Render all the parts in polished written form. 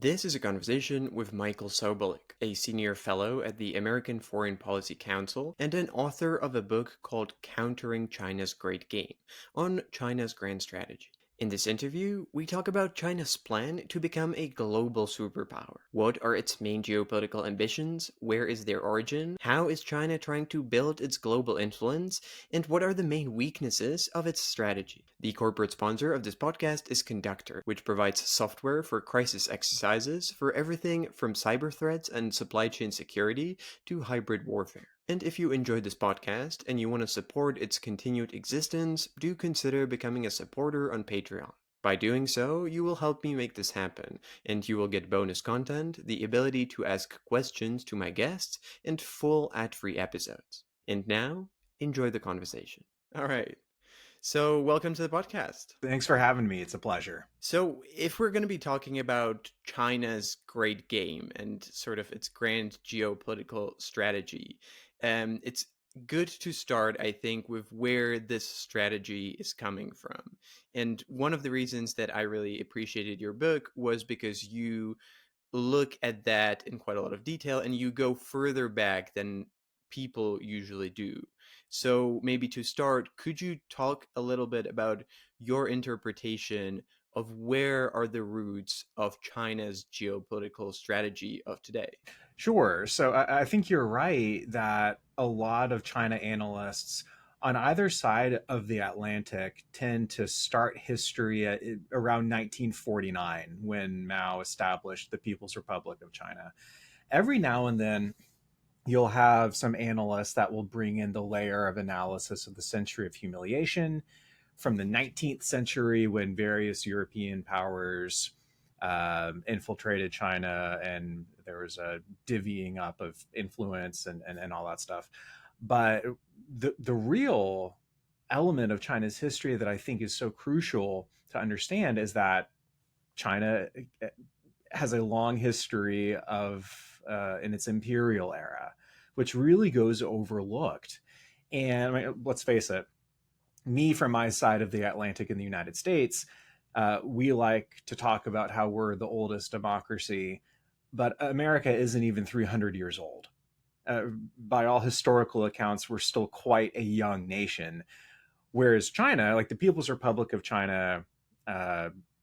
This is a conversation with Michael Sobolik, a senior fellow at the American Foreign Policy Council and an author of a book called Countering China's Great Game on China's grand strategy. In this interview, we talk about China's plan to become a global superpower. What are its main geopolitical ambitions? Where is their origin? How is China trying to build its global influence? And what are the main weaknesses of its strategy? The corporate sponsor of this podcast is Conductor, which provides software for crisis exercises for everything from cyber threats and supply chain security to hybrid warfare. And if you enjoyed this podcast and you want to support its continued existence, do consider becoming a supporter on Patreon. By doing so, you will help me make this happen, and you will get bonus content, the ability to ask questions to my guests, and full ad-free episodes. And now, enjoy the conversation. All right. So, welcome to the podcast. Thanks for having me. It's a pleasure. So, if we're going to be talking about China's great game and sort of its grand geopolitical strategy, it's good to start, I think, with where this strategy is coming from. And one of the reasons that I really appreciated your book was because you look at that in quite a lot of detail and you go further back than people usually do. So maybe to start, could you talk a little bit about your interpretation of where are the roots of China's geopolitical strategy of today? Sure. So I think you're right that a lot of China analysts on either side of the Atlantic tend to start history at around 1949 when Mao established the People's Republic of China. Every now and then, you'll have some analysts that will bring in the layer of analysis of the century of humiliation from the 19th century when various European powers infiltrated China and there was a divvying up of influence and all that stuff. But the real element of China's history that I think is so crucial to understand is that China has a long history of in its imperial era, which really goes overlooked. And I mean, let's face it, me from my side of the Atlantic in the United States, we like to talk about how we're the oldest democracy, but America isn't even 300 years old. By all historical accounts, we're still quite a young nation. Whereas China, like the People's Republic of China,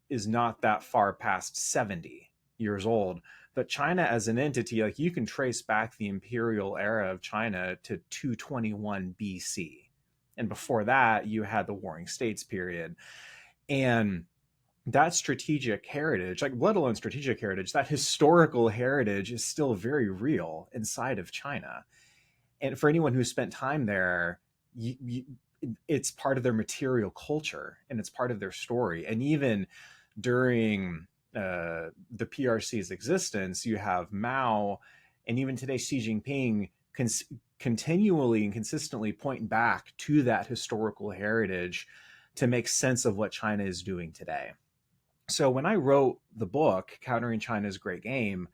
is not that far past 70 years old. But China as an entity, like you can trace back the imperial era of China to 221 BC. And before that, you had the Warring States period. And that strategic heritage, like let alone strategic heritage, that historical heritage is still very real inside of China. And for anyone who spent time there, it's part of their material culture and it's part of their story. And even during the PRC's existence, you have Mao and even today Xi Jinping continually and consistently pointing back to that historical heritage to make sense of what China is doing today. So when I wrote the book, Countering China's Great Game,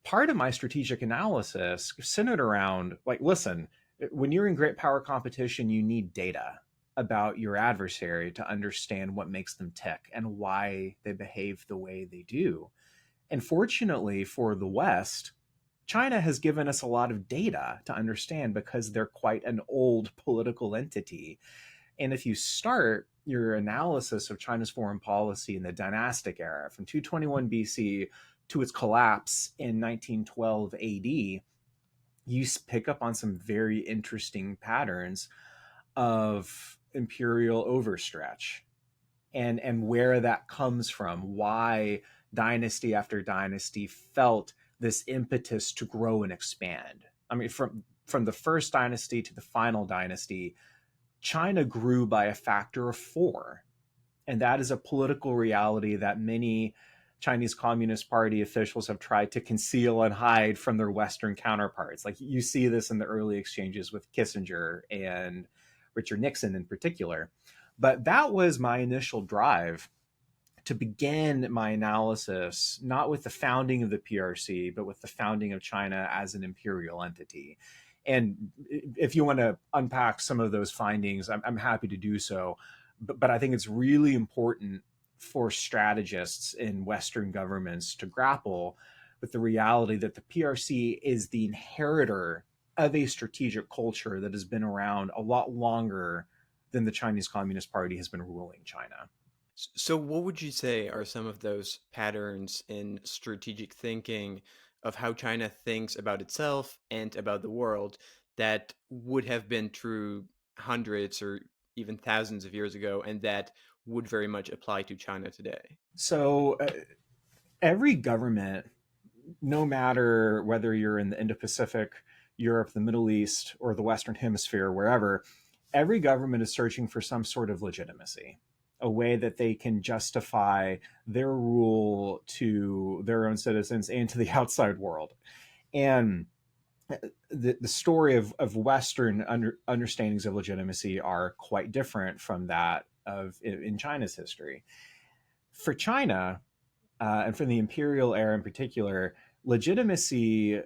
part of my strategic analysis centered around, like, listen, when you're in great power competition, you need data about your adversary to understand what makes them tick and why they behave the way they do. And fortunately for the West, China has given us a lot of data to understand because they're quite an old political entity. And if you start your analysis of China's foreign policy in the dynastic era from 221 BC to its collapse in 1912 AD, you pick up on some very interesting patterns of imperial overstretch and where that comes from, why dynasty after dynasty felt this impetus to grow and expand. I mean, from the first dynasty to the final dynasty, China grew by a factor of 4. And that is a political reality that many Chinese Communist Party officials have tried to conceal and hide from their Western counterparts. Like you see this in the early exchanges with Kissinger and Richard Nixon in particular. But that was my initial drive to begin my analysis, not with the founding of the PRC, but with the founding of China as an imperial entity. And if you want to unpack some of those findings, I'm happy to do so. But I think it's really important for strategists in Western governments to grapple with the reality that the PRC is the inheritor of a strategic culture that has been around a lot longer than the Chinese Communist Party has been ruling China. So, what would you say are some of those patterns in strategic thinking of how China thinks about itself and about the world that would have been true hundreds or even thousands of years ago and that would very much apply to China today? So, every government, no matter whether you're in the Indo Pacific, Europe, the Middle East, or the Western Hemisphere, wherever, every government is searching for some sort of legitimacy, a way that they can justify their rule to their own citizens and to the outside world. And the story of Western understandings of legitimacy are quite different from that of in China's history. For China, and for the imperial era in particular, legitimacy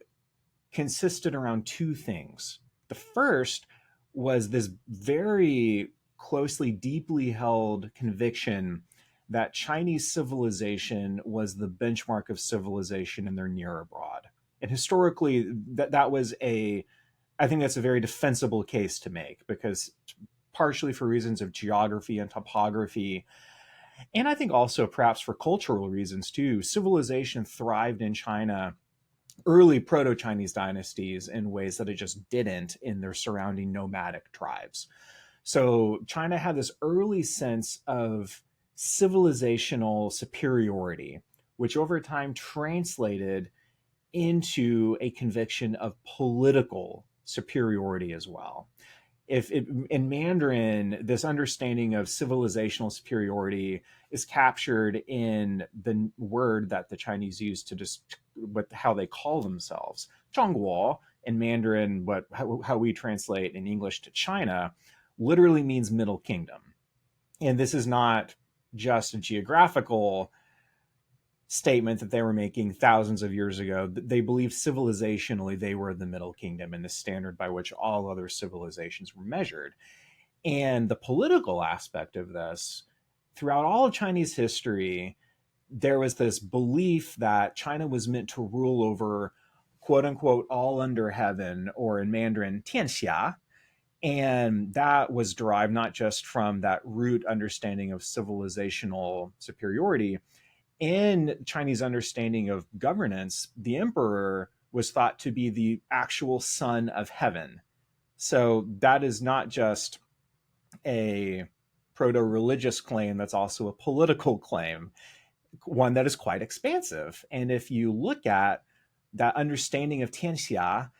consisted around two things. The first was this very closely, deeply held conviction that Chinese civilization was the benchmark of civilization in their near abroad. And historically, that was I think that's a very defensible case to make because partially for reasons of geography and topography, and I think also perhaps for cultural reasons too, civilization thrived in China early proto Chinese dynasties in ways that it just didn't in their surrounding nomadic tribes. So China had this early sense of civilizational superiority, which over time translated into a conviction of political superiority as well. If it, in Mandarin, this understanding of civilizational superiority is captured in the word that the Chinese use to just what how they call themselves. Zhongguo in Mandarin, how we translate in English to China, literally means Middle Kingdom. And this is not just a geographical statement that they were making thousands of years ago. They believed civilizationally they were the Middle Kingdom and the standard by which all other civilizations were measured. And the political aspect of this, throughout all of Chinese history, there was this belief that China was meant to rule over quote unquote all under heaven, or in Mandarin, tianxia. And that was derived not just from that root understanding of civilizational superiority. In Chinese understanding of governance, the emperor was thought to be the actual son of heaven. So that is not just a proto religious claim, that's also a political claim, one that is quite expansive. And if you look at that understanding of Tianxia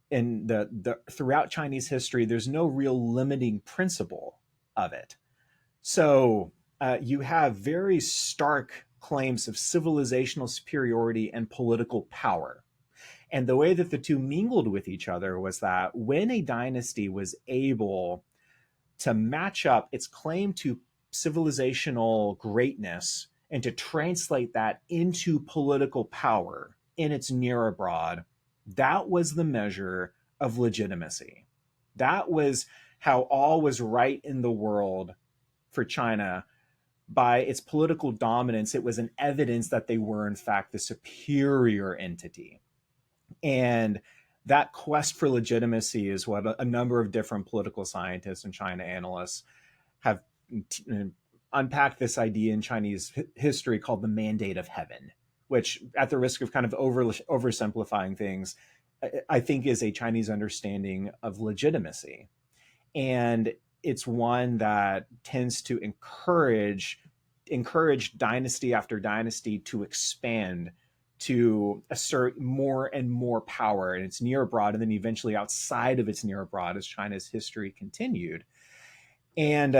in the throughout Chinese history, there's no real limiting principle of it. So you have very stark claims of civilizational superiority and political power. And the way that the two mingled with each other was that when a dynasty was able to match up its claim to civilizational greatness and to translate that into political power in its near abroad, that was the measure of legitimacy. That was how all was right in the world for China. By its political dominance, it was an evidence that they were, in fact, the superior entity. And that quest for legitimacy is what a number of different political scientists and China analysts have unpacked this idea in Chinese history called the mandate of heaven, which, at the risk of kind of oversimplifying things, I think is a Chinese understanding of legitimacy. And it's one that tends to encourage dynasty after dynasty to expand, to assert more and more power in its near abroad, and then eventually outside of its near abroad as China's history continued. And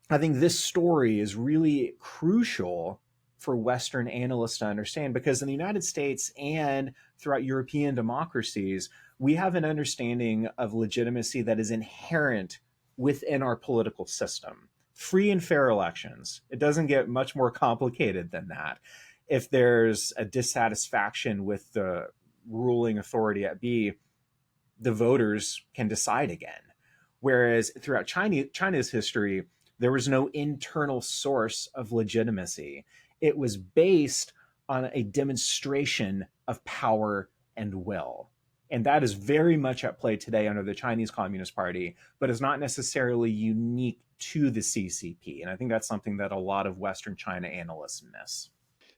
I think this story is really crucial for Western analysts to understand, because in the United States and throughout European democracies, we have an understanding of legitimacy that is inherent within our political system. Free and fair elections. It doesn't get much more complicated than that. If there's a dissatisfaction with the ruling authority at B, the voters can decide again. Whereas throughout China's history, There was no internal source of legitimacy. It was based on a demonstration of power and will. And that is very much at play today under the Chinese Communist Party, but is not necessarily unique to the CCP. And I think that's something that a lot of Western China analysts miss.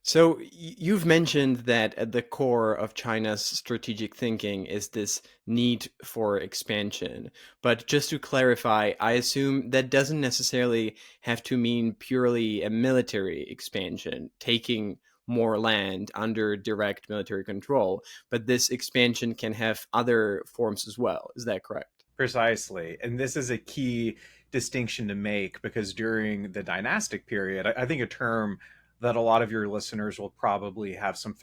So you've mentioned that at the core of China's strategic thinking is this need for expansion. But just to clarify, I assume that doesn't necessarily have to mean purely a military expansion, taking more land under direct military control, but this expansion can have other forms as well. Is that correct? Precisely. And this is a key distinction to make because during the dynastic period, I think a term that a lot of your listeners will probably have some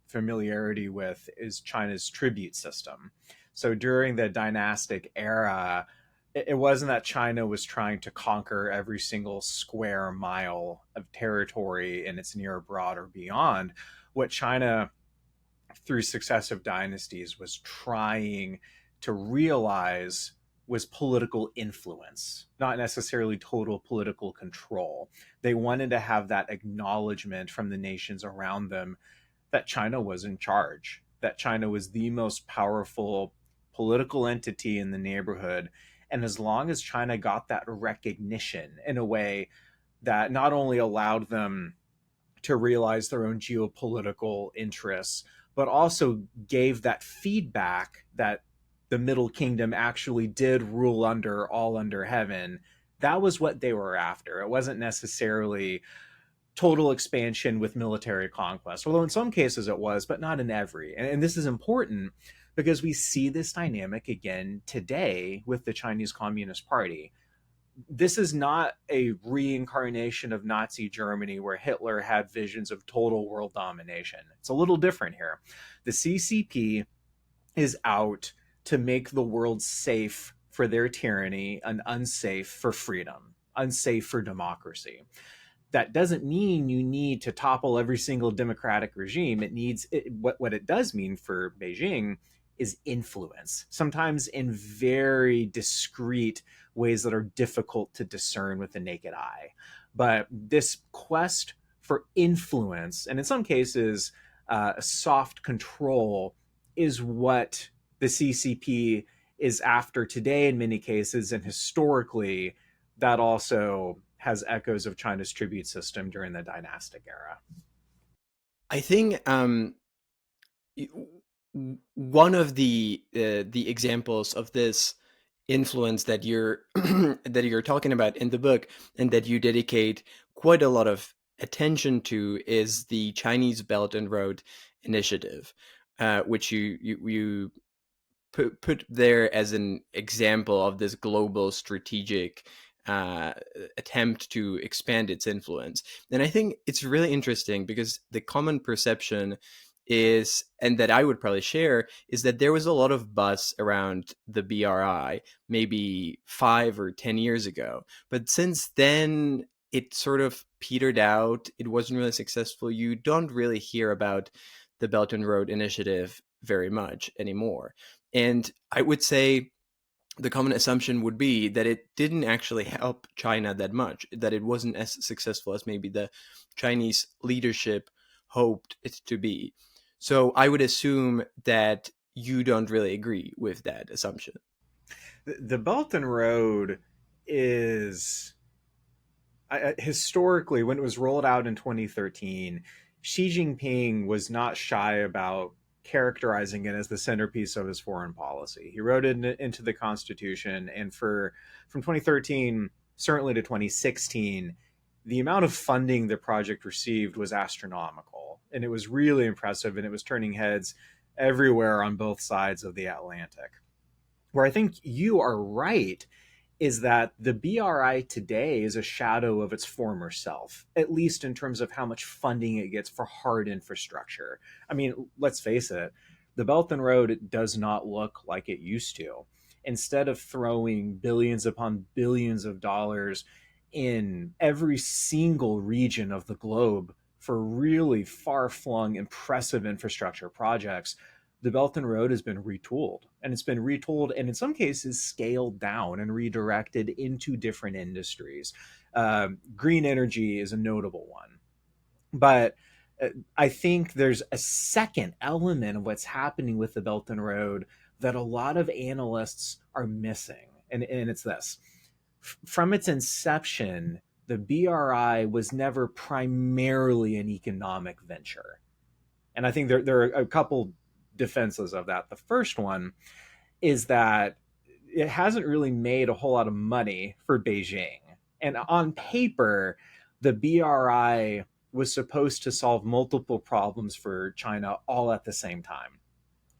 familiarity with is China's tribute system. So during the dynastic era, it wasn't that China was trying to conquer every single square mile of territory in its near abroad or beyond. What China through successive dynasties was trying to realize was political influence, not necessarily total political control. They wanted to have that acknowledgement from the nations around them that China was in charge, that China was the most powerful political entity in the neighborhood. And as long as China got that recognition in a way that not only allowed them to realize their own geopolitical interests, but also gave that feedback that the Middle Kingdom actually did rule under all under heaven. That was what they were after. It wasn't necessarily total expansion with military conquest, although in some cases it was, but not in every. And this is important because we see this dynamic again today with the Chinese Communist Party. This is not a reincarnation of Nazi Germany where Hitler had visions of total world domination. It's a little different here. The CCP is out to make the world safe for their tyranny and unsafe for freedom, unsafe for democracy. That doesn't mean you need to topple every single democratic regime. What it does mean for Beijing is influence, sometimes in very discrete ways that are difficult to discern with the naked eye. But this quest for influence, and in some cases, soft control, is what the CCP is after today in many cases, and historically, that also has echoes of China's tribute system during the dynastic era. I think one of the examples of this influence that you're that you're talking about in the book and that you dedicate quite a lot of attention to is the Chinese Belt and Road Initiative, which you put there as an example of this global strategic uh, attempt to expand its influence. And I think it's really interesting because the common perception is, and that I would probably share, is that there was a lot of buzz around the BRI maybe 5 or 10 years ago. But since then, it sort of petered out. It wasn't really successful. You don't really hear about the Belt and Road Initiative very much anymore. And I would say the common assumption would be that it didn't actually help China that much, that it wasn't as successful as maybe the Chinese leadership hoped it to be. So I would assume that you don't really agree with that assumption. The Belt and Road is historically, when it was rolled out in 2013, Xi Jinping was not shy about characterizing it as the centerpiece of his foreign policy. He wrote it into the Constitution, and from 2013 certainly to 2016, the amount of funding the project received was astronomical, and it was really impressive, and it was turning heads everywhere on both sides of the Atlantic. Where I think you are right is that the BRI today is a shadow of its former self, at least in terms of how much funding it gets for hard infrastructure. I mean, let's face it, the Belt and Road does not look like it used to. Instead of throwing billions upon billions of dollars in every single region of the globe for really far flung, impressive infrastructure projects, the Belt and Road has been retooled, and it's been retooled and in some cases scaled down and redirected into different industries. Green energy is a notable one, but I think there's a second element of what's happening with the Belt and Road that a lot of analysts are missing, and it's this: from its inception, the BRI was never primarily an economic venture. And I think there are a couple defenses of that. The first one is that it hasn't really made a whole lot of money for Beijing. And on paper, the BRI was supposed to solve multiple problems for China all at the same time.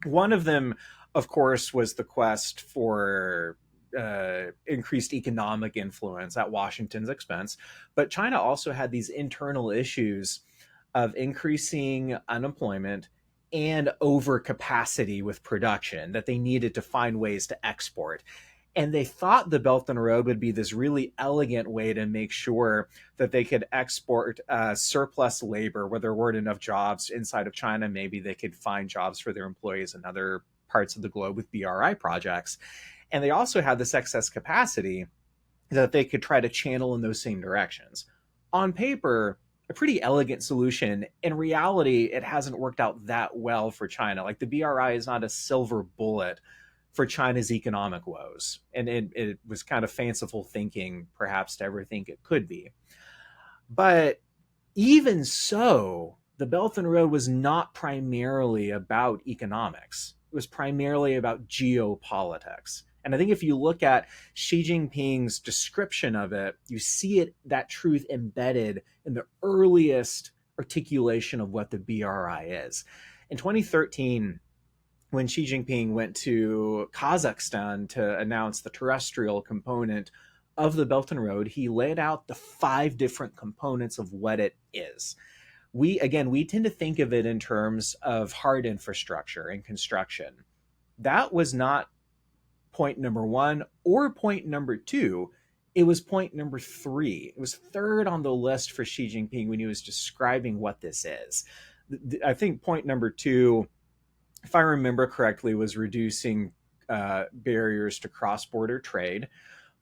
One of them, of course, was the quest for increased economic influence at Washington's expense. But China also had these internal issues of increasing unemployment and overcapacity with production that they needed to find ways to export. And they thought the Belt and Road would be this really elegant way to make sure that they could export surplus labor where there weren't enough jobs inside of China. Maybe they could find jobs for their employees in other parts of the globe with BRI projects. And they also had this excess capacity that they could try to channel in those same directions. On paper, a pretty elegant solution. In reality, it hasn't worked out that well for China. Like the BRI is not a silver bullet for China's economic woes. And it was kind of fanciful thinking, perhaps, to ever think it could be. But even so, the Belt and Road was not primarily about economics. It was primarily about geopolitics. And I think if you look at Xi Jinping's description of it, you see it, that truth embedded in the earliest articulation of what the BRI is. In 2013, when Xi Jinping went to Kazakhstan to announce the terrestrial component of the Belt and Road, he laid out the 5 different components of what it is. We tend to think of it in terms of hard infrastructure and construction. That was not point number 1 or point number 2. It was point number 3. It was third on the list for Xi Jinping when he was describing what this is. I think point number 2, if I remember correctly, was reducing barriers to cross-border trade.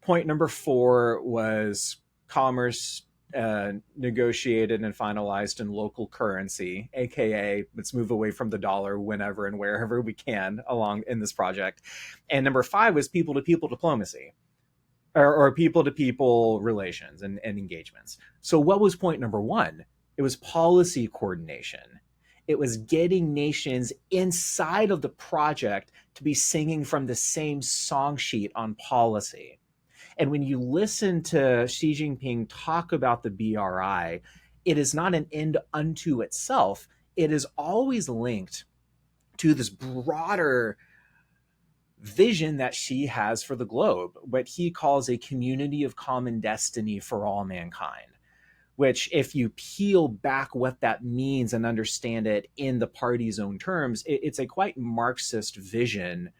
Point number 4 was commerce negotiated and finalized in local currency, aka let's move away from the dollar whenever and wherever we can along in this project. And number 5 was people-to-people diplomacy, or people-to-people relations and engagements. So what was point number 1? It was policy coordination. It was getting nations inside of the project to be singing from the same song sheet on policy. And when you listen to Xi Jinping talk about the BRI, it is not an end unto itself. It is always linked to this broader vision that Xi has for the globe, what he calls a community of common destiny for all mankind. Which, if you peel back what that means and understand it in the party's own terms, it's a quite Marxist vision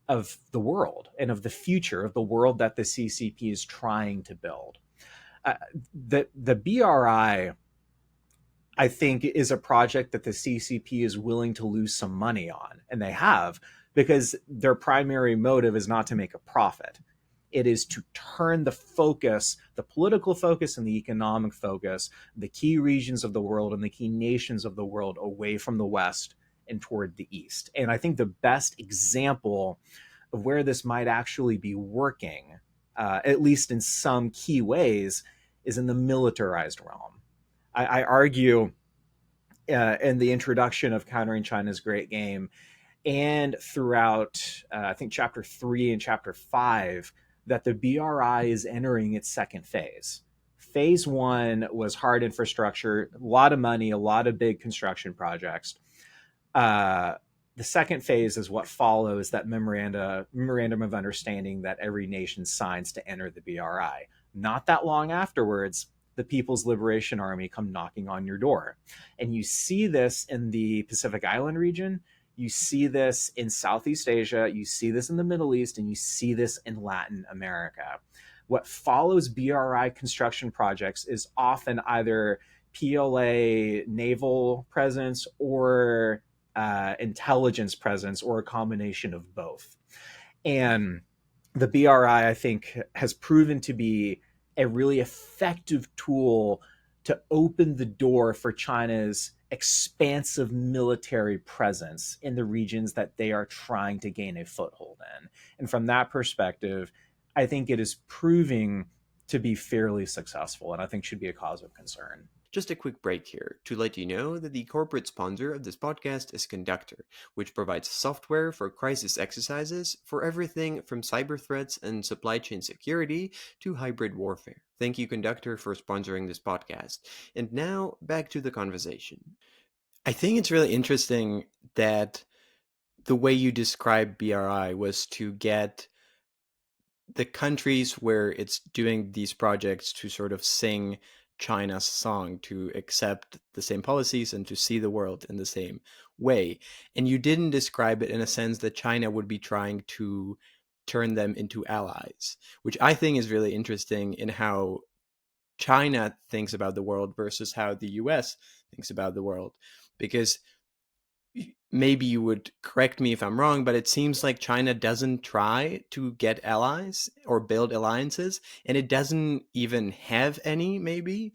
of the world and of the future of the world that the CCP is trying to build. The BRI, I think, is a project that the CCP is willing to lose some money on, and they have, because their primary motive is not to make a profit. It is to turn the focus, the political focus and the economic focus, the key regions of the world and the key nations of the world away from the West and toward the East. And I think the best example of where this might actually be working, at least in some key ways, is in the militarized realm. I argue in the introduction of Countering China's Great Game and throughout, I think, Chapter 3 and Chapter 5, that the BRI is entering its second phase. Phase 1 was hard infrastructure, a lot of money, a lot of big construction projects. The second phase is what follows that memorandum of understanding that every nation signs to enter the BRI. Not that long afterwards, the People's Liberation Army come knocking on your door. And you see this in the Pacific Island region. You see this in Southeast Asia, you see this in the Middle East, and you see this in Latin America. What follows BRI construction projects is often either PLA naval presence or intelligence presence or a combination of both. And the BRI, I think, has proven to be a really effective tool to open the door for China's expansive military presence in the regions that they are trying to gain a foothold in. And from that perspective, I think it is proving to be fairly successful, and I think should be a cause of concern. Just a quick break here to let you know that the corporate sponsor of this podcast is Conductor, which provides software for crisis exercises for everything from cyber threats and supply chain security to hybrid warfare. Thank you, Conductor, for sponsoring this podcast. And now, back to the conversation. I think it's really interesting that the way you describe BRI was to get the countries where it's doing these projects to sort of sing China's song, to accept the same policies and to see the world in the same way. And you didn't describe it in a sense that China would be trying to turn them into allies, which I think is really interesting in how China thinks about the world versus how the US thinks about the world. Because maybe you would correct me if I'm wrong, but it seems like China doesn't try to get allies or build alliances, and it doesn't even have any, maybe.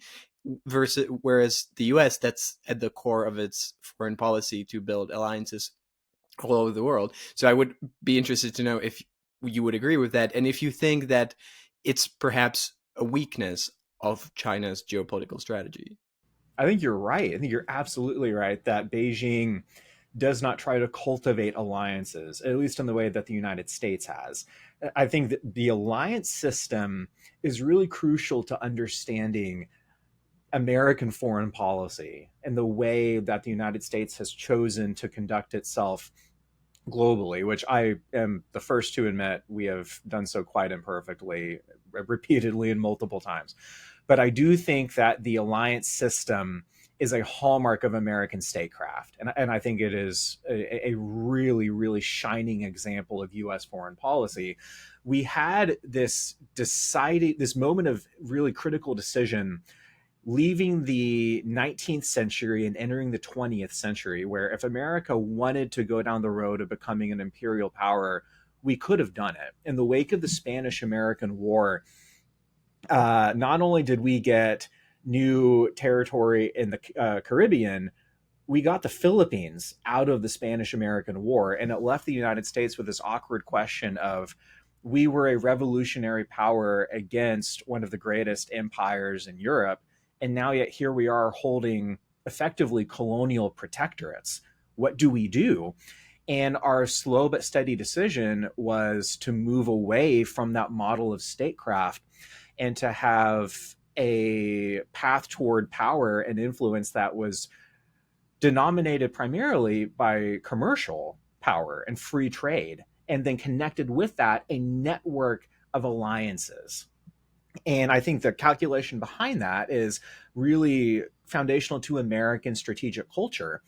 Versus, whereas the US, that's at the core of its foreign policy to build alliances all over the world. So I would be interested to know if you would agree with that, and if you think that it's perhaps a weakness of China's geopolitical strategy. I think you're right. I think you're absolutely right that Beijing does not try to cultivate alliances, at least in the way that the United States has. I think that the alliance system is really crucial to understanding American foreign policy and the way that the United States has chosen to conduct itself globally, which I am the first to admit we have done so quite imperfectly, repeatedly and multiple times. But I do think that the alliance system is a hallmark of American statecraft. And I think it is a really, really shining example of US foreign policy. We had this moment of really critical decision leaving the 19th century and entering the 20th century, where if America wanted to go down the road of becoming an imperial power, we could have done it. In the wake of the Spanish American War, not only did we get new territory in the Caribbean, we got the Philippines out of the Spanish American War, and it left the United States with this awkward question of we were a revolutionary power against one of the greatest empires in Europe, and now yet here we are holding effectively colonial protectorates. What do we do? And our slow but steady decision was to move away from that model of statecraft and to have a path toward power and influence that was denominated primarily by commercial power and free trade, and then connected with that a network of alliances. And I think the calculation behind that is really foundational to American strategic culture.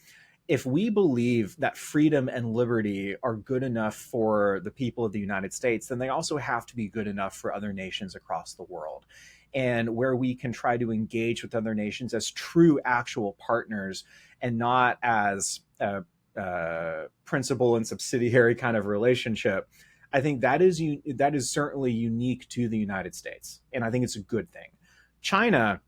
If we believe that freedom and liberty are good enough for the people of the United States, then they also have to be good enough for other nations across the world. And where we can try to engage with other nations as true, actual partners and not as a principal and subsidiary kind of relationship, I think that is certainly unique to the United States, and I think it's a good thing. China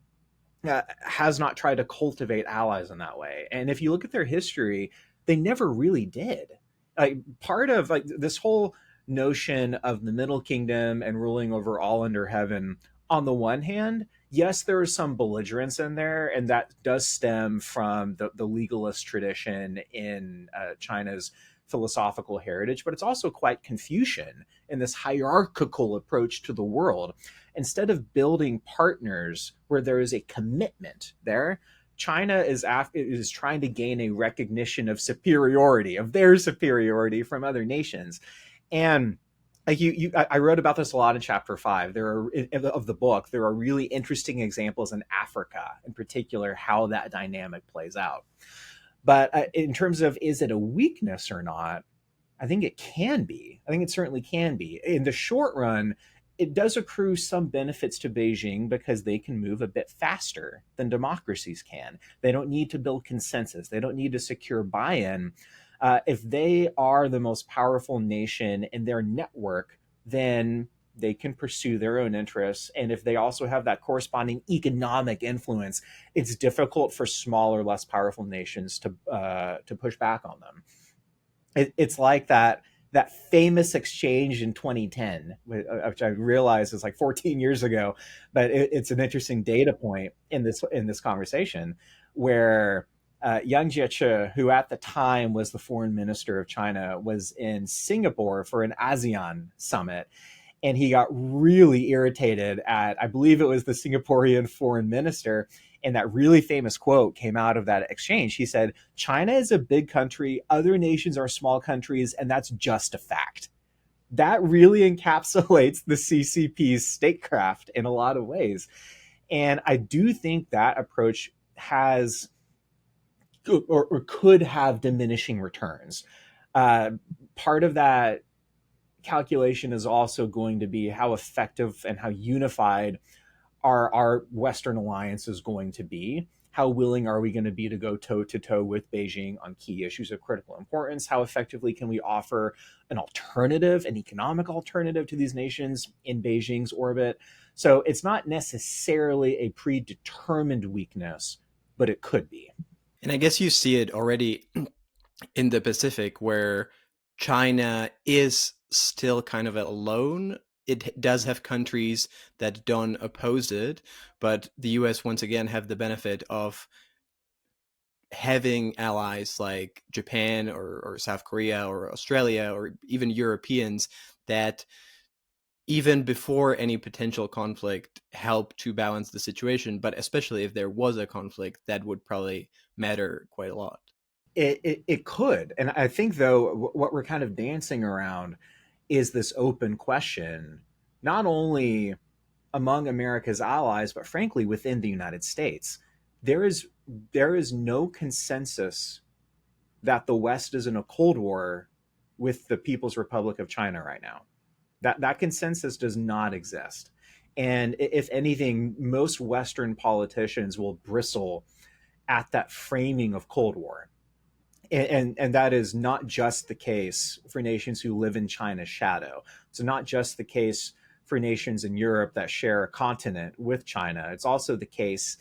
has not tried to cultivate allies in that way, and if you look at their history, they never really did. Like part of like this whole notion of the Middle Kingdom and ruling over all under heaven. On the one hand, yes, there is some belligerence in there, and that does stem from the legalist tradition in China's philosophical heritage, but it's also quite Confucian in this hierarchical approach to the world. Instead of building partners where there is a commitment there, China is trying to gain a recognition of superiority, of their superiority from other nations. And like I wrote about this a lot in chapter 5. There are of the book. There are really interesting examples in Africa, in particular, how that dynamic plays out. But in terms of is it a weakness or not, I think it can be. I think it certainly can be. In the short run, it does accrue some benefits to Beijing because they can move a bit faster than democracies can. They don't need to build consensus, they don't need to secure buy in. If they are the most powerful nation in their network, then they can pursue their own interests. And if they also have that corresponding economic influence, it's difficult for smaller, less powerful nations to push back on them. It's like that famous exchange in 2010, which I realize is like 14 years ago, but it's an interesting data point in this conversation, where Yang Jiechi, who at the time was the foreign minister of China, was in Singapore for an ASEAN summit, and he got really irritated at, I believe it was the Singaporean foreign minister, and that really famous quote came out of that exchange. He said, China is a big country, other nations are small countries, and that's just a fact. That really encapsulates the CCP's statecraft in a lot of ways. And I do think that approach has or could have diminishing returns. Uh, Part of that calculation is also going to be how effective and how unified our Western alliance is going to be. How willing are we going to be to go toe to toe with Beijing on key issues of critical importance? How effectively can we offer an alternative, an economic alternative to these nations in Beijing's orbit? So it's not necessarily a predetermined weakness, but it could be. And I guess you see it already in the Pacific, where China is still kind of alone. It does have countries that don't oppose it, but the US once again have the benefit of having allies like Japan or South Korea or Australia or even Europeans that even before any potential conflict help to balance the situation, but especially if there was a conflict, that would probably matter quite a lot. It could. And I think, though, what we're kind of dancing around is this open question, not only among America's allies, but frankly within the United States. There is no consensus that the West is in a Cold War with the People's Republic of China right now. That consensus does not exist. And if anything, most Western politicians will bristle at that framing of Cold War. And that is not just the case for nations who live in China's shadow. It's not just the case for nations in Europe that share a continent with China. It's also the case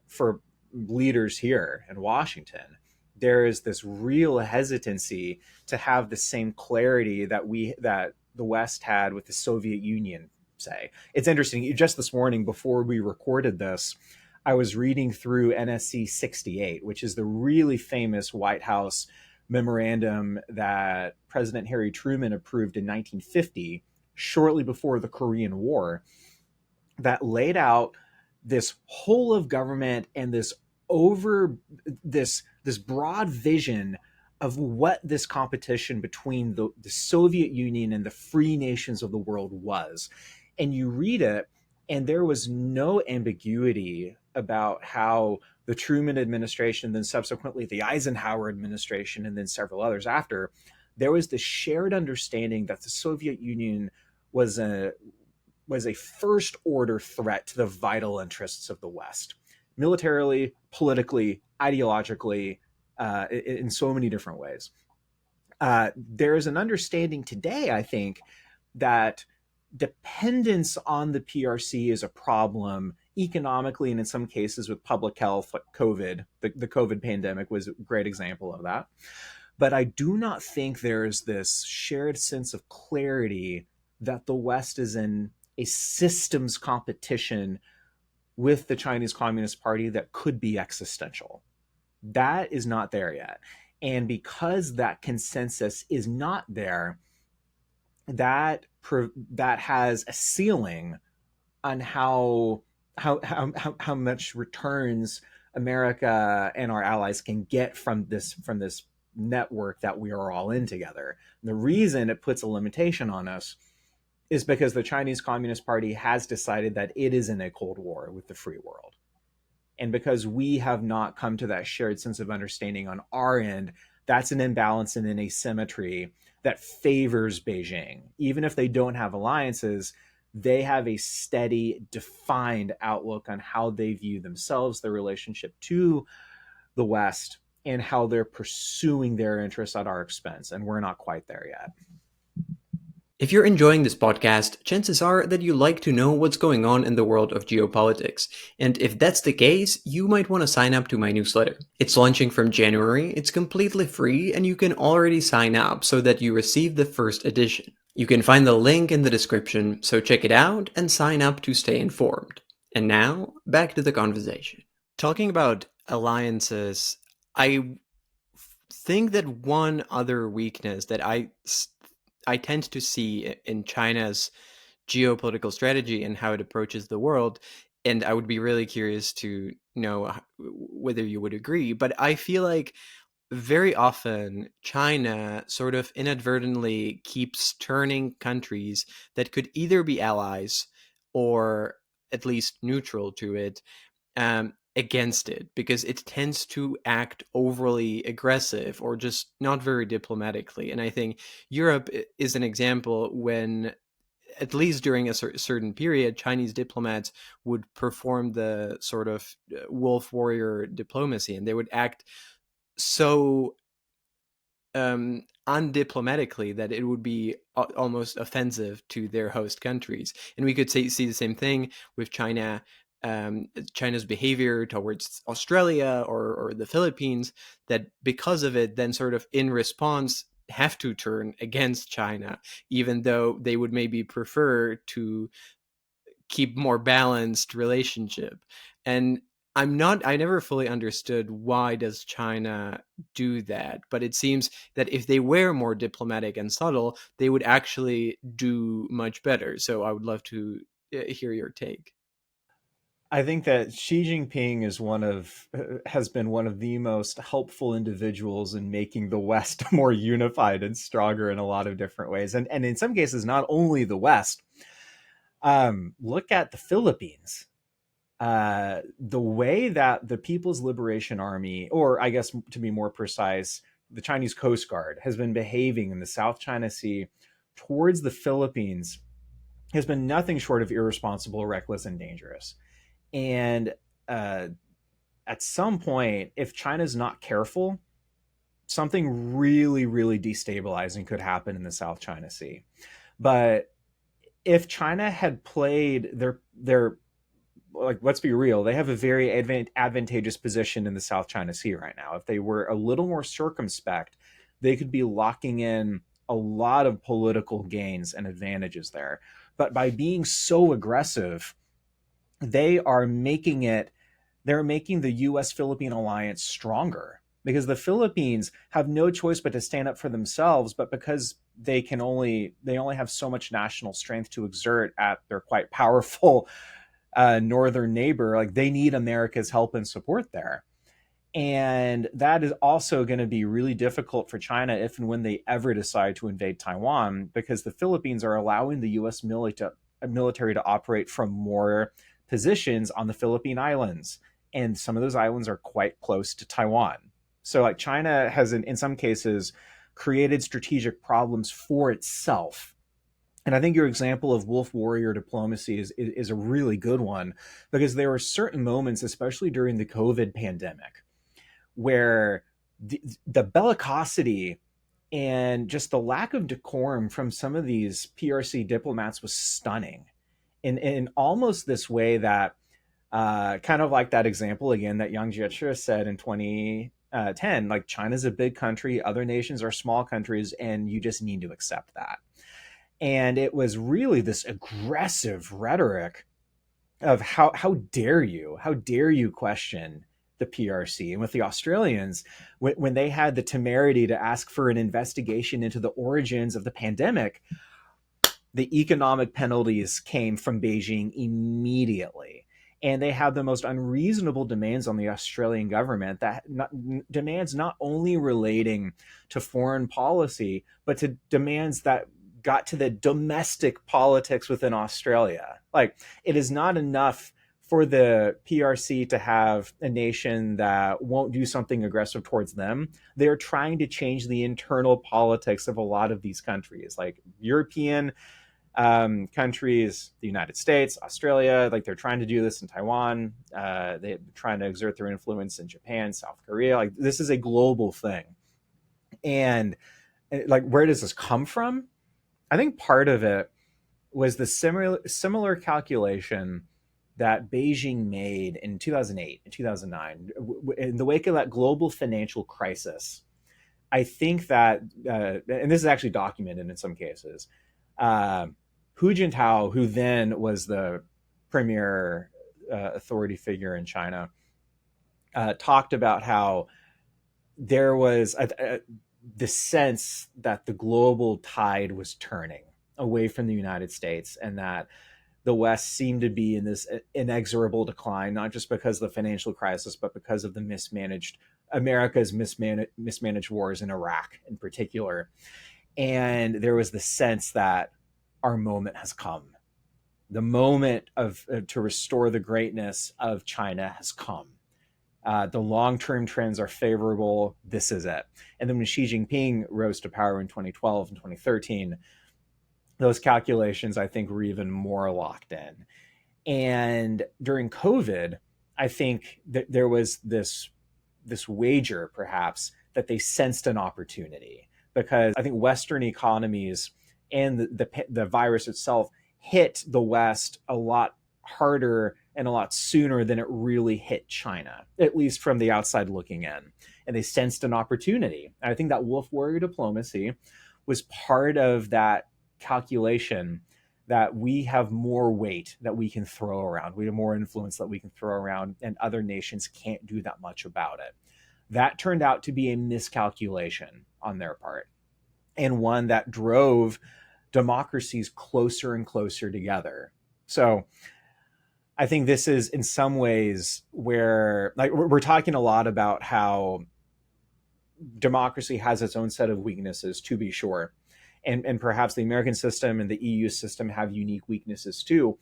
for leaders here in Washington. There is this real hesitancy to have the same clarity that the West had with the Soviet Union, say. It's interesting. Just this morning, before we recorded this, I was reading through NSC 68, which is the really famous White House memorandum that President Harry Truman approved in 1950, shortly before the Korean War, that laid out this whole of government and this broad vision of what this competition between the Soviet Union and the free nations of the world was. And you read it, and there was no ambiguity about how the Truman administration, then subsequently the Eisenhower administration, and then several others after, there was this shared understanding that the Soviet Union was a first order threat to the vital interests of the West, militarily, politically, ideologically, in so many different ways. There is an understanding today, I think, that dependence on the PRC is a problem economically, and in some cases with public health, like COVID. The COVID pandemic was a great example of that. But I do not think there's this shared sense of clarity that the West is in a systems competition with the Chinese Communist Party that could be existential. That is not there yet. And because that consensus is not there, that has a ceiling on how much returns America and our allies can get from this network that we are all in together. And the reason it puts a limitation on us is because the Chinese Communist Party has decided that it is in a Cold War with the free world. And because we have not come to that shared sense of understanding on our end, that's an imbalance and an asymmetry that favors Beijing. Even if they don't have alliances, they have a steady, defined outlook on how they view themselves, their relationship to the West, and how they're pursuing their interests at our expense. And we're not quite there yet. If you're enjoying this podcast, chances are that you like to know what's going on in the world of geopolitics. And if that's the case, you might want to sign up to my newsletter. It's launching from January, it's completely free, and you can already sign up so that you receive the first edition. You can find the link in the description, so check it out and sign up to stay informed. And now, back to the conversation. Talking about alliances, I think that one other weakness that I tend to see in China's geopolitical strategy and how it approaches the world, and I would be really curious to know whether you would agree, but I feel like very often China sort of inadvertently keeps turning countries that could either be allies or at least neutral to it against it, because it tends to act overly aggressive or just not very diplomatically. And I think Europe is an example when, at least during a certain period, Chinese diplomats would perform the sort of wolf warrior diplomacy, and they would act so undiplomatically that it would be almost offensive to their host countries. And we could see the same thing with China. China's behavior towards Australia or the Philippines, that because of it, then sort of in response have to turn against China, even though they would maybe prefer to keep more balanced relationship. And I never fully understood why does China do that, but it seems that if they were more diplomatic and subtle, they would actually do much better. So I would love to hear your take. I think that Xi Jinping has been one of the most helpful individuals in making the West more unified and stronger in a lot of different ways, and in some cases, not only the West. Look at the Philippines. The way that the People's Liberation Army, or I guess to be more precise, the Chinese Coast Guard, has been behaving in the South China Sea towards the Philippines has been nothing short of irresponsible, reckless, and dangerous. And uh, at some point, if China's not careful, something really, really destabilizing could happen in the South China Sea. But if China had played their like, let's be real, they have a very advantageous position in the South China Sea right now. If they were a little more circumspect, they could be locking in a lot of political gains and advantages there. But by being so aggressive, they are making it they're making the US Philippine alliance stronger, because the Philippines have no choice but to stand up for themselves, but because they only have so much national strength to exert at their quite powerful northern neighbor, like they need America's help and support there. And that is also going to be really difficult for China if and when they ever decide to invade Taiwan, because the Philippines are allowing the US military to operate from more positions on the Philippine Islands. And some of those islands are quite close to Taiwan. So, like, China has, in some cases, created strategic problems for itself. And I think your example of wolf warrior diplomacy is a really good one, because there were certain moments, especially during the COVID pandemic, where the bellicosity and just the lack of decorum from some of these PRC diplomats was stunning, in almost this way that kind of like that example again that Yang Jiechi said in 2010, like, China's a big country, other nations are small countries, and you just need to accept that. And it was really this aggressive rhetoric of how dare you question the PRC. And with the Australians, when they had the temerity to ask for an investigation into the origins of the pandemic, the economic penalties came from Beijing immediately. And they had the most unreasonable demands on the Australian government, demands not only relating to foreign policy, but to demands that got to the domestic politics within Australia. Like, it is not enough for the PRC to have a nation that won't do something aggressive towards them. They're trying to change the internal politics of a lot of these countries, like European Countries, the United States, Australia, like they're trying to do this in Taiwan. They're trying to exert their influence in Japan, South Korea. Like this is a global thing. And like, where does this come from? I think part of it was the similar calculation that Beijing made in 2008 and 2009 in the wake of that global financial crisis. I think that, and this is actually documented in some cases, uh, Hu Jintao, who then was the premier authority figure in China, talked about how there was the sense that the global tide was turning away from the United States, and that the West seemed to be in this inexorable decline, not just because of the financial crisis, but because of the mismanaged wars in Iraq in particular. And there was the sense that our moment has come. The moment of to restore the greatness of China has come. The long-term trends are favorable. This is it. And then when Xi Jinping rose to power in 2012 and 2013, those calculations, I think, were even more locked in. And during COVID, I think that there was this wager, perhaps, that they sensed an opportunity, because I think Western economies and the virus itself hit the West a lot harder and a lot sooner than it really hit China, at least from the outside looking in. And they sensed an opportunity. And I think that wolf warrior diplomacy was part of that calculation, that we have more weight that we can throw around. We have more influence that we can throw around, and other nations can't do that much about it. That turned out to be a miscalculation on their part, and one that drove democracies closer and closer together. So I think this is in some ways where, like, we're talking a lot about how democracy has its own set of weaknesses, to be sure. And perhaps the American system and the EU system have unique weaknesses too.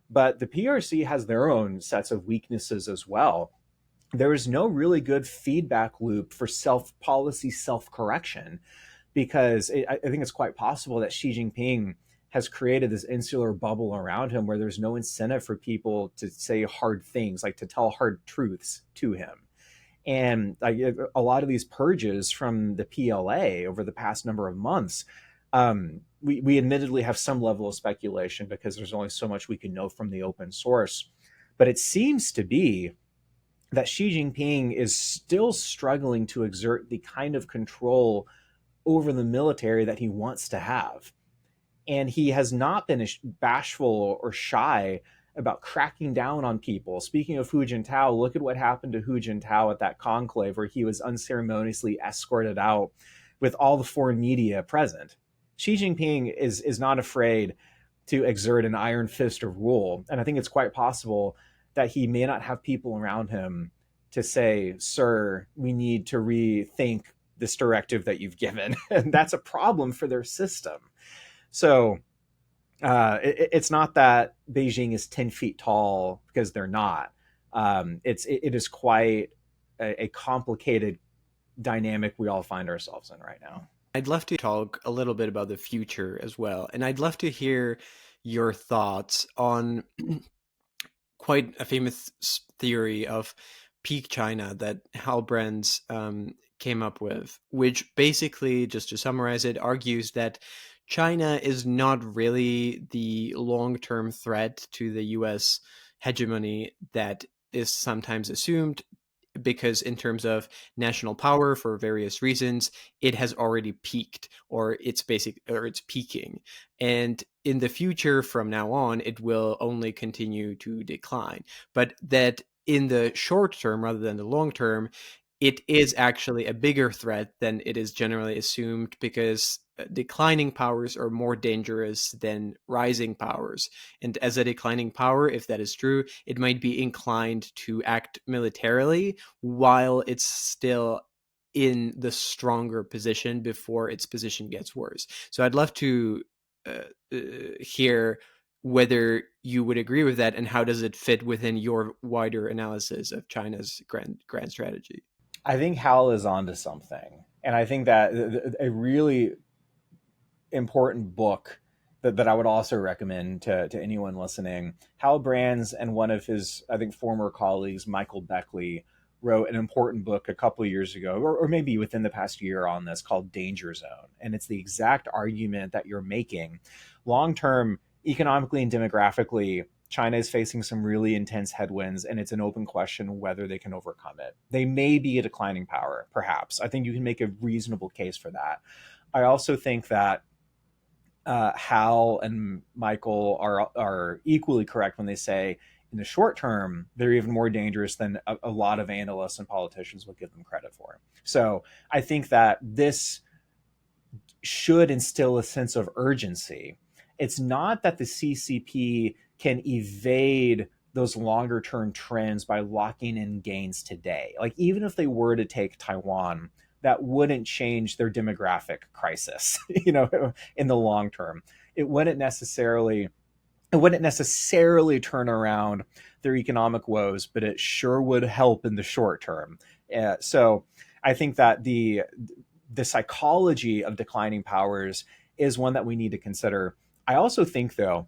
But the PRC has their own sets of weaknesses as well. There is no really good feedback loop for policy self correction, because I think it's quite possible that Xi Jinping has created this insular bubble around him where there's no incentive for people to say hard things, like to tell hard truths to him. And like, a lot of these purges from the PLA over the past number of months, we admittedly have some level of speculation because there's only so much we can know from the open source. But it seems to be that Xi Jinping is still struggling to exert the kind of control over the military that he wants to have. And he has not been bashful or shy about cracking down on people. Speaking of Hu Jintao, look at what happened to Hu Jintao at that conclave where he was unceremoniously escorted out with all the foreign media present. Xi Jinping is not afraid to exert an iron fist of rule. And I think it's quite possible that he may not have people around him to say, sir, we need to rethink this directive that you've given. And that's a problem for their system. So it's not that Beijing is 10 feet tall, because they're not. It is quite a complicated dynamic we all find ourselves in right now. I'd love to talk a little bit about the future as well. And I'd love to hear your thoughts on quite a famous theory of peak China that Halbrand's came up with, which basically, just to summarize it, argues that China is not really the long-term threat to the US hegemony that is sometimes assumed, because in terms of national power, for various reasons, it has already peaked, or it's peaking, and in the future from now on it will only continue to decline, but that in the short term rather than the long term it is actually a bigger threat than it is generally assumed, because declining powers are more dangerous than rising powers. And as a declining power, if that is true, it might be inclined to act militarily while it's still in the stronger position before its position gets worse. So I'd love to hear whether you would agree with that, and how does it fit within your wider analysis of China's grand strategy. I think Hal is onto something. And I think that a really important book that I would also recommend to anyone listening. Hal Brands and one of his, I think, former colleagues, Michael Beckley, wrote an important book a couple of years ago, or maybe within the past year, on this, called Danger Zone. And it's the exact argument that you're making. Long term, economically and demographically, China is facing some really intense headwinds, and it's an open question whether they can overcome it. They may be a declining power, perhaps. I think you can make a reasonable case for that. I also think that Hal and Michael are equally correct when they say in the short term they're even more dangerous than a lot of analysts and politicians would give them credit for. So I think that this should instill a sense of urgency. It's not that the CCP can evade those longer term trends by locking in gains today. Like, even if they were to take Taiwan, that wouldn't change their demographic crisis, in the long term. It wouldn't necessarily turn around their economic woes, but it sure would help in the short term. So I think that the psychology of declining powers is one that we need to consider. I also think, though,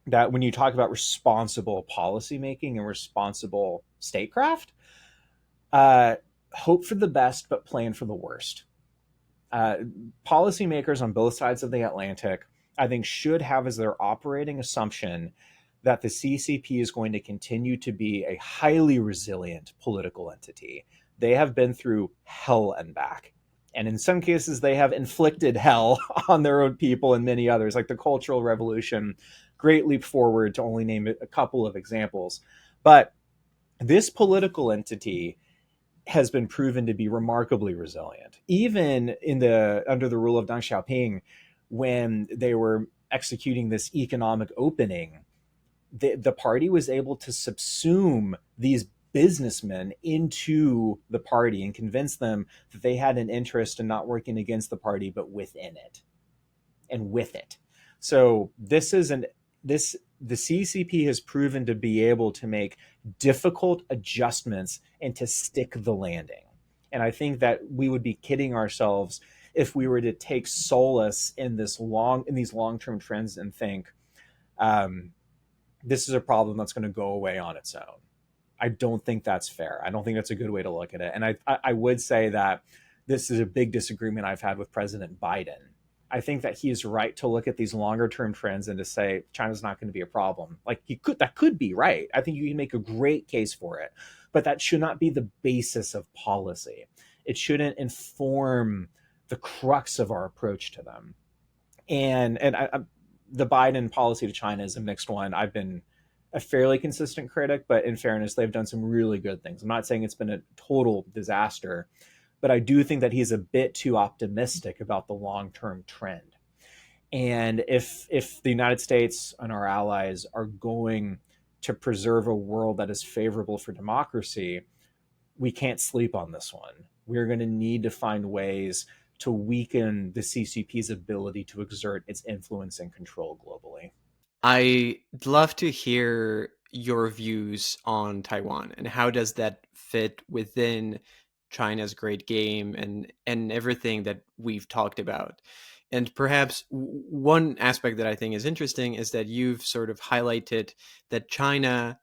that when you talk about responsible policymaking and responsible statecraft, hope for the best but plan for the worst. Uh, Policymakers on both sides of the Atlantic, I think, should have as their operating assumption that the CCP is going to continue to be a highly resilient political entity. They have been through hell and back. And in some cases, they have inflicted hell on their own people, and many others, like the Cultural Revolution, great leap forward, to only name a couple of examples. But this political entity has been proven to be remarkably resilient, even under the rule of Deng Xiaoping, when they were executing this economic opening. The party was able to subsume these businessmen into the party and convince them that they had an interest in not working against the party, but within it and with it. So the CCP has proven to be able to make difficult adjustments and to stick the landing. And I think that we would be kidding ourselves if we were to take solace in these long-term trends and think this is a problem that's going to go away on its own. I don't think that's fair. I don't think that's a good way to look at it. And I would say that this is a big disagreement I've had with President Biden. I think that he is right to look at these longer term trends and to say China's not going to be a problem. Like, that could be right. I think you can make a great case for it, but that should not be the basis of policy. It shouldn't inform the crux of our approach to them. The Biden policy to China is a mixed one. I've been a fairly consistent critic, but in fairness, they've done some really good things. I'm not saying it's been a total disaster, but I do think that he's a bit too optimistic about the long-term trend. And if the United States and our allies are going to preserve a world that is favorable for democracy, we can't sleep on this one. We're going to need to find ways to weaken the CCP's ability to exert its influence and control globally. I'd love to hear your views on Taiwan and how does that fit within China's great game and everything that we've talked about. And perhaps one aspect that I think is interesting is that you've sort of highlighted that China's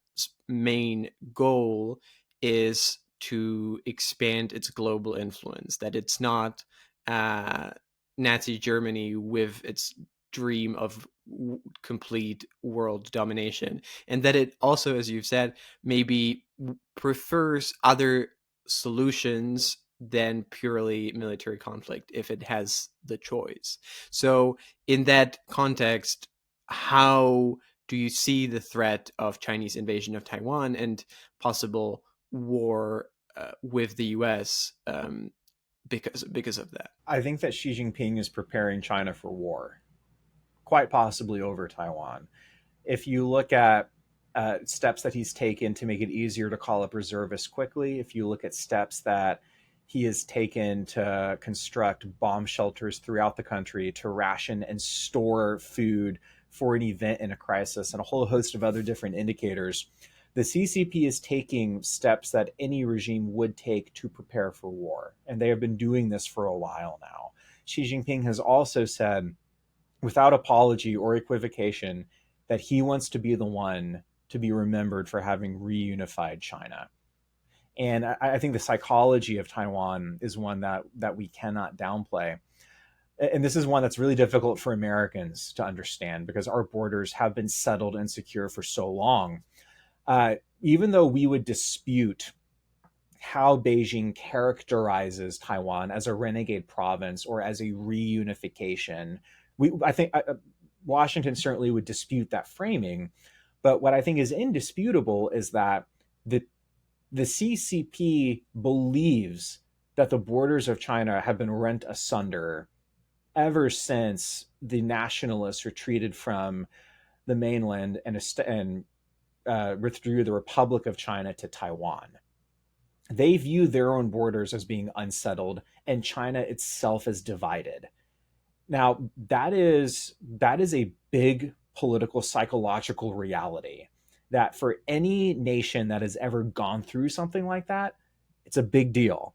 main goal is to expand its global influence, that it's not uh, Nazi Germany with its dream of complete world domination, and that it also, as you've said, maybe prefers other solutions than purely military conflict if it has the choice. So in that context, how do you see the threat of Chinese invasion of Taiwan and possible war with the US because of that? I think that Xi Jinping is preparing China for war, quite possibly over Taiwan. If you look at steps that he's taken to make it easier to call up reservists quickly, if you look at steps that he has taken to construct bomb shelters throughout the country to ration and store food for an event in a crisis, and a whole host of other different indicators, the CCP is taking steps that any regime would take to prepare for war. And they have been doing this for a while now. Xi Jinping has also said without apology or equivocation that he wants to be the one to be remembered for having reunified China. And I think the psychology of Taiwan is one that we cannot downplay. And this is one that's really difficult for Americans to understand because our borders have been settled and secure for so long. Even though we would dispute how Beijing characterizes Taiwan as a renegade province or as a reunification, I think Washington certainly would dispute that framing. But what I think is indisputable is that the the CCP believes that the borders of China have been rent asunder ever since the nationalists retreated from the mainland and withdrew the Republic of China to Taiwan. They view their own borders as being unsettled and China itself as divided. Now, that is a big political psychological reality that for any nation that has ever gone through something like that, it's a big deal.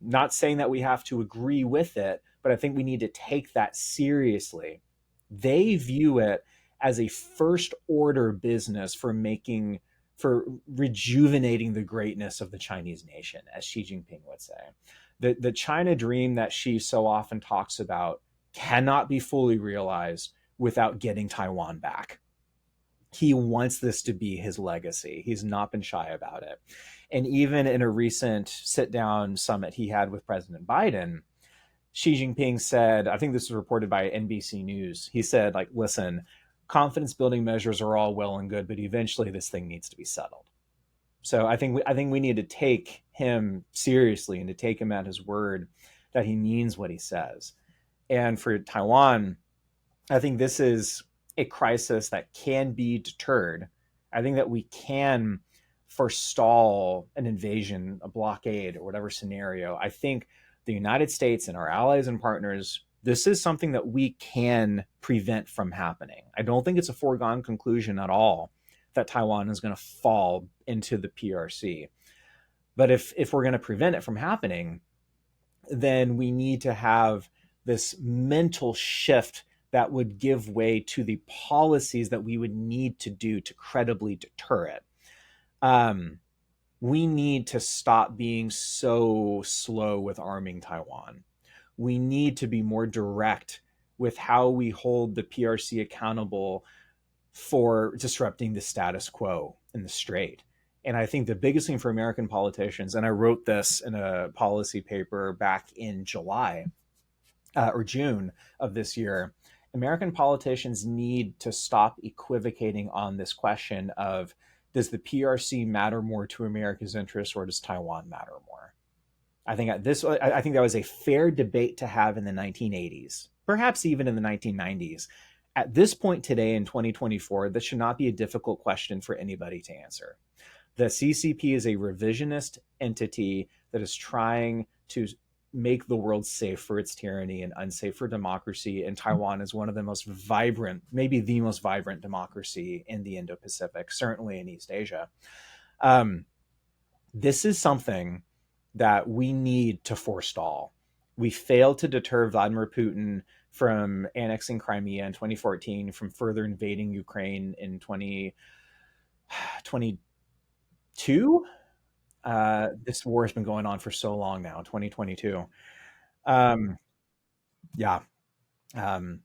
Not saying that we have to agree with it, but I think we need to take that seriously. They view it as a first order business for rejuvenating the greatness of the Chinese nation, as Xi Jinping would say. The China dream that Xi so often talks about cannot be fully realized without getting Taiwan back. He wants this to be his legacy. He's not been shy about it. And even in a recent sit down summit he had with President Biden, Xi Jinping said, I think this was reported by NBC News, he said, like, listen, confidence building measures are all well and good, but eventually this thing needs to be settled. So I think we need to take him seriously and to take him at his word that he means what he says. And for Taiwan, I think this is a crisis that can be deterred. I think that we can forestall an invasion, a blockade, or whatever scenario. I think the United States and our allies and partners, this is something that we can prevent from happening. I don't think it's a foregone conclusion at all that Taiwan is going to fall into the PRC. But if we're going to prevent it from happening, then we need to have this mental shift that would give way to the policies that we would need to do to credibly deter it. We need to stop being so slow with arming Taiwan. We need to be more direct with how we hold the PRC accountable for disrupting the status quo in the strait. And I think the biggest thing for American politicians, and I wrote this in a policy paper back in July or June of this year, American politicians need to stop equivocating on this question of, does the PRC matter more to America's interests or does Taiwan matter more? I think that was a fair debate to have in the 1980s, perhaps even in the 1990s. At this point today in 2024, this should not be a difficult question for anybody to answer. The CCP is a revisionist entity that is trying to make the world safe for its tyranny and unsafe for democracy. And Taiwan is one of the most vibrant, maybe the most vibrant democracy in the Indo-Pacific, certainly in East Asia. This is something that we need to forestall. We failed to deter Vladimir Putin from annexing Crimea in 2014, from further invading Ukraine in 2022. This war has been going on for so long now, 2022. Um, yeah, um,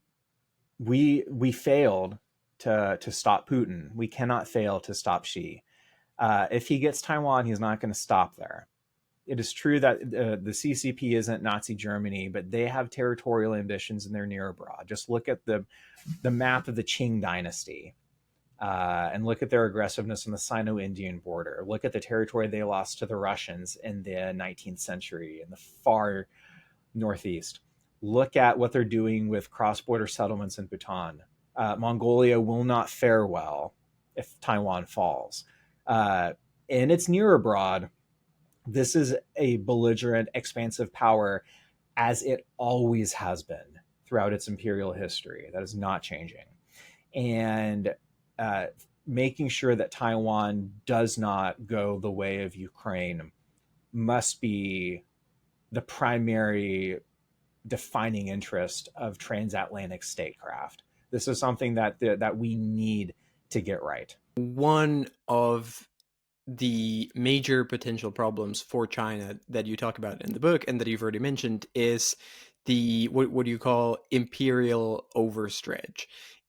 we failed to stop Putin. We cannot fail to stop Xi. If he gets Taiwan, he's not going to stop there. It is true that the CCP isn't Nazi Germany, but they have territorial ambitions and they're near abroad. Just look at the map of the Qing dynasty. And look at their aggressiveness on the Sino-Indian border. Look at the territory they lost to the Russians in the 19th century in the far northeast. Look at what they're doing with cross-border settlements in Bhutan. Mongolia will not fare well if Taiwan falls. And it's near abroad. This is a belligerent, expansive power, as it always has been throughout its imperial history. That is not changing. And making sure that Taiwan does not go the way of Ukraine must be the primary defining interest of transatlantic statecraft. This is something that we need to get right. One of the major potential problems for China that you talk about in the book and that you've already mentioned is the what do you call imperial overstretch,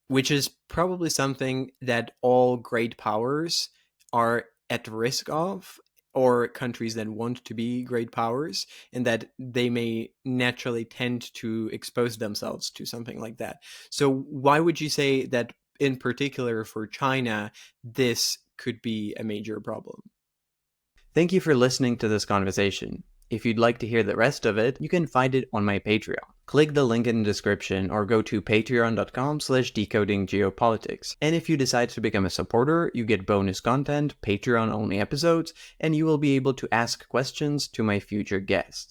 which is probably something that all great powers are at risk of, or countries that want to be great powers, and that they may naturally tend to expose themselves to something like that. So why would you say that in particular for China this could be a major problem? Thank you for listening to this conversation. If you'd like to hear the rest of it, you can find it on my Patreon. Click the link in the description or go to patreon.com/decodinggeopolitics. And if you decide to become a supporter, you get bonus content, Patreon-only episodes, and you will be able to ask questions to my future guests.